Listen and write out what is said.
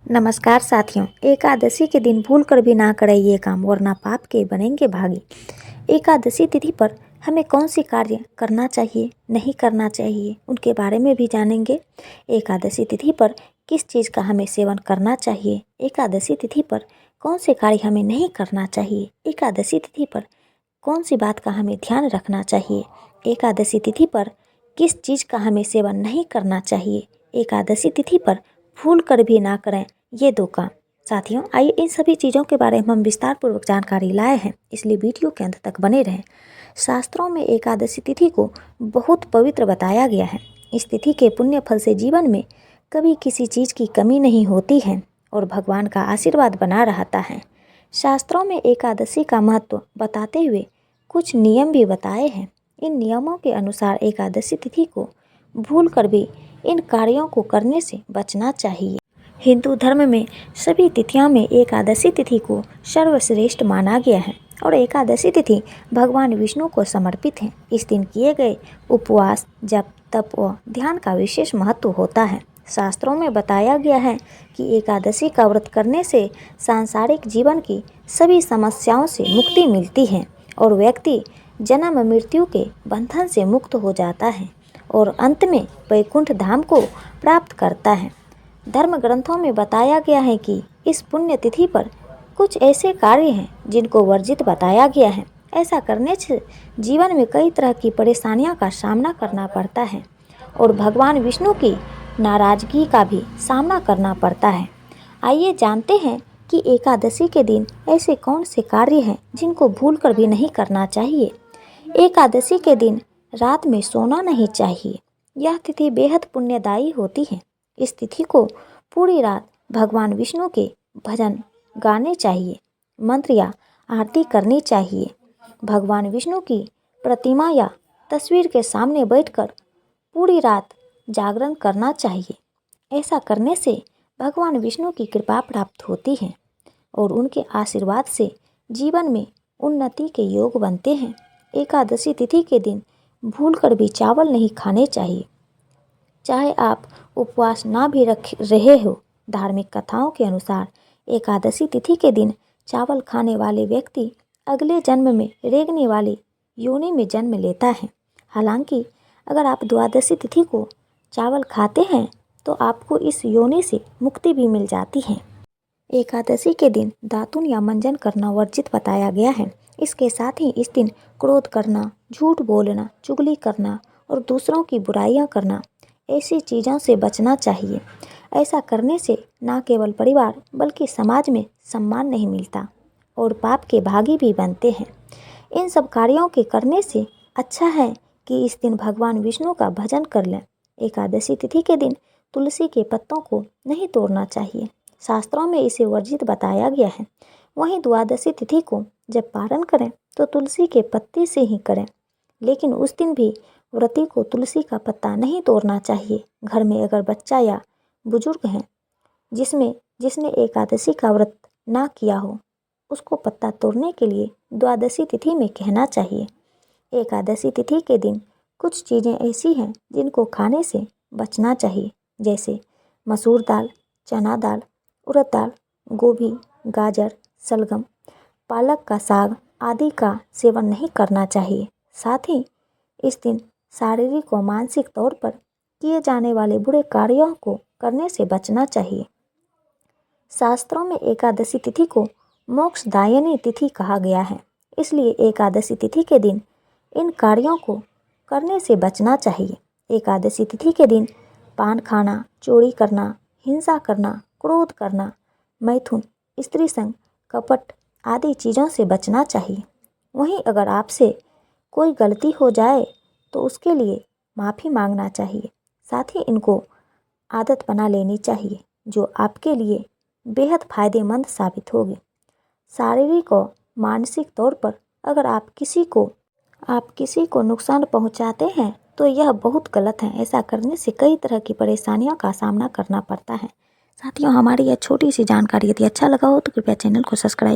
नमस्कार साथियों। एकादशी के दिन भूल कर भी ना करें ये काम वरना पाप के बनेंगे भागी। एकादशी तिथि पर हमें कौन सी कार्य करना चाहिए, नहीं करना चाहिए, उनके बारे में भी जानेंगे। एकादशी तिथि पर किस चीज़ का हमें सेवन करना चाहिए, एकादशी तिथि पर कौन से कार्य हमें नहीं करना चाहिए, एकादशी तिथि पर कौन सी बात का हमें ध्यान रखना चाहिए, एकादशी तिथि पर किस चीज़ का हमें सेवन नहीं करना चाहिए, एकादशी तिथि पर भूल कर भी ना करें ये दो काम। साथियों, आइए इन सभी चीज़ों के बारे में हम विस्तार पूर्वक जानकारी लाए हैं, इसलिए वीडियो के अंत तक बने रहें। शास्त्रों में एकादशी तिथि को बहुत पवित्र बताया गया है। इस तिथि के पुण्य फल से जीवन में कभी किसी चीज़ की कमी नहीं होती है और भगवान का आशीर्वाद बना रहता है। शास्त्रों में एकादशी का महत्व बताते हुए कुछ नियम भी बताए हैं। इन नियमों के अनुसार एकादशी तिथि को भूल कर भी इन कार्यों को करने से बचना चाहिए। हिंदू धर्म में सभी तिथियों में एकादशी तिथि को सर्वश्रेष्ठ माना गया है और एकादशी तिथि भगवान विष्णु को समर्पित है। इस दिन किए गए उपवास, जप, तप व ध्यान का विशेष महत्व होता है। शास्त्रों में बताया गया है कि एकादशी का व्रत करने से सांसारिक जीवन की सभी समस्याओं से मुक्ति मिलती है और व्यक्ति जन्म मृत्यु के बंधन से मुक्त हो जाता है और अंत में वैकुंठ धाम को प्राप्त करता है। धर्म ग्रंथों में बताया गया है कि इस पुण्य तिथि पर कुछ ऐसे कार्य हैं जिनको वर्जित बताया गया है। ऐसा करने से जीवन में कई तरह की परेशानियों का सामना करना पड़ता है और भगवान विष्णु की नाराजगी का भी सामना करना पड़ता है। आइए जानते हैं कि एकादशी के दिन ऐसे कौन से कार्य हैं जिनको भूल कर भी नहीं करना चाहिए। एकादशी के दिन रात में सोना नहीं चाहिए। यह तिथि बेहद पुण्यदायी होती है। इस तिथि को पूरी रात भगवान विष्णु के भजन गाने चाहिए, मंत्र या आरती करनी चाहिए। भगवान विष्णु की प्रतिमा या तस्वीर के सामने बैठकर पूरी रात जागरण करना चाहिए। ऐसा करने से भगवान विष्णु की कृपा प्राप्त होती है और उनके आशीर्वाद से जीवन में उन्नति के योग बनते हैं। एकादशी तिथि के दिन भूल कर भी चावल नहीं खाने चाहिए, चाहे आप उपवास ना भी रख रहे हो। धार्मिक कथाओं के अनुसार एकादशी तिथि के दिन चावल खाने वाले व्यक्ति अगले जन्म में रेंगने वाली योनि में जन्म लेता है। हालांकि अगर आप द्वादशी तिथि को चावल खाते हैं तो आपको इस योनि से मुक्ति भी मिल जाती है। एकादशी के दिन दातुन या मंजन करना वर्जित बताया गया है। इसके साथ ही इस दिन क्रोध करना, झूठ बोलना, चुगली करना और दूसरों की बुराइयां करना, ऐसी चीज़ों से बचना चाहिए। ऐसा करने से न केवल परिवार बल्कि समाज में सम्मान नहीं मिलता और पाप के भागी भी बनते हैं। इन सब कार्यों के करने से अच्छा है कि इस दिन भगवान विष्णु का भजन कर लें। एकादशी तिथि के दिन तुलसी के पत्तों को नहीं तोड़ना चाहिए। शास्त्रों में इसे वर्जित बताया गया है। वहीं द्वादशी तिथि को जब पारण करें तो तुलसी के पत्ते से ही करें, लेकिन उस दिन भी व्रती को तुलसी का पत्ता नहीं तोड़ना चाहिए। घर में अगर बच्चा या बुजुर्ग हैं जिसने एकादशी का व्रत ना किया हो, उसको पत्ता तोड़ने के लिए द्वादशी तिथि में कहना चाहिए। एकादशी तिथि के दिन कुछ चीज़ें ऐसी हैं जिनको खाने से बचना चाहिए, जैसे मसूर दाल, चना दाल, उड़द दाल, गोभी, गाजर, शलगम, पालक का साग आदि का सेवन नहीं करना चाहिए। साथ ही इस दिन शारीरिक व मानसिक तौर पर किए जाने वाले बुरे कार्यों को करने से बचना चाहिए। शास्त्रों में एकादशी तिथि को मोक्षदायिनी तिथि कहा गया है, इसलिए एकादशी तिथि के दिन इन कार्यों को करने से बचना चाहिए। एकादशी तिथि के दिन पान खाना, चोरी करना, हिंसा करना, क्रोध करना, मैथुन, स्त्री संग, कपट आदि चीज़ों से बचना चाहिए। वहीं अगर आपसे कोई गलती हो जाए तो उसके लिए माफ़ी मांगना चाहिए। साथ ही इनको आदत बना लेनी चाहिए जो आपके लिए बेहद फ़ायदेमंद साबित होगी। शारीरिक और मानसिक तौर पर अगर आप किसी को नुकसान पहुंचाते हैं तो यह बहुत गलत है। ऐसा करने से कई तरह की परेशानियों का सामना करना पड़ता है। साथियों, हमारी यह छोटी सी जानकारी यदि अच्छा लगा हो तो कृपया चैनल को सब्सक्राइब